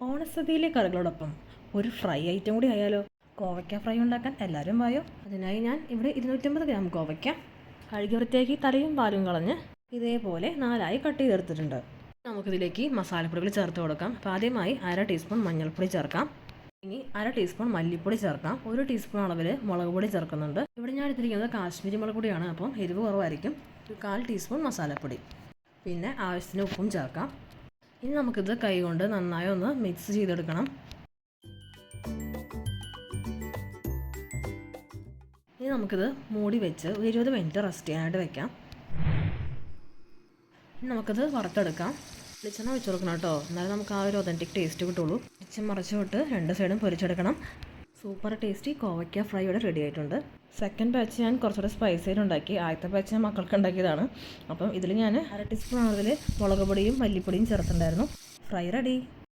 ഓണസദ്യയിലെ കറികളോടൊപ്പം ഒരു fry item കൂടി ആയാലോ? കോവയ്ക്ക ഫ്രൈ ഉണ്ടാക്കാൻ എല്ലാവരും വായോ. അതിനായി ഞാൻ ഇവിടെ 250 ഗ്രാം കോവയ്ക്ക കഴുകി വൃത്തിയാക്കി തലയും പാലും കളഞ്ഞ് ഇതേപോലെ 4 കട്ട് ചെയ്തെടുത്തിട്ടുണ്ട്. നമുക്കിതിലേക്ക് മസാലപ്പൊടികൾ ചേർത്ത് കൊടുക്കാം. അപ്പോൾ ആദ്യമായി 1/2 ടീസ്പൂൺ മഞ്ഞൾപ്പൊടി ചേർക്കാം. ഇനി 1/2 ടീസ്പൂൺ മല്ലിപ്പൊടി ചേർക്കാം. 1 ടീസ്പൂൺ അളവിൽ മുളക് പൊടി ചേർക്കുന്നുണ്ട്. ഇവിടെ ഞാൻ എടുത്തിരിക്കുന്നത് കാശ്മീരി മുളക് പൊടിയാണ്, അപ്പം എരിവ് കുറവായിരിക്കും. 1/4 ടീസ്പൂൺ മസാലപ്പൊടി, പിന്നെ ആവശ്യത്തിന് ഉപ്പും ചേർക്കാം. ഇനി നമുക്കിത് കൈകൊണ്ട് നന്നായി ഒന്ന് മിക്സ് ചെയ്തെടുക്കണം. ഇനി നമുക്കിത് മൂടി വെച്ച് 20 മിനിറ്റ് റെസ്റ്റ് ചെയ്യാനായിട്ട് വെക്കാം. ഇനി നമുക്കിത് വറുത്തെടുക്കാം. വെളിച്ചെണ്ണ വെച്ച് കൊടുക്കണം കേട്ടോ, എന്നാലും നമുക്ക് ആ ഒരു ഒതൻറ്റിക് ടേസ്റ്റ് കിട്ടുള്ളൂ. മറിച്ച് വിട്ട് 2 സൈഡും പൊരിച്ചെടുക്കണം. സൂപ്പർ ടേസ്റ്റി കോവയ്ക്ക ഫ്രൈ ഇവിടെ റെഡി ആയിട്ടുണ്ട്. സെക്കൻഡ് ബാച്ച് ഞാൻ കുറച്ചുകൂടെ സ്പൈസി ആയിട്ട് ഉണ്ടാക്കി. ആദ്യത്തെ ബാച്ച് ഞാൻ മക്കൾക്ക് ഉണ്ടാക്കിയതാണ്. അപ്പം ഇതിൽ ഞാൻ 1/2 ടീസ്പൂൺ അളവിൽ മുളക് പൊടിയും മല്ലിപ്പൊടിയും ചേർത്തിട്ടുണ്ടായിരുന്നു. Fry ready.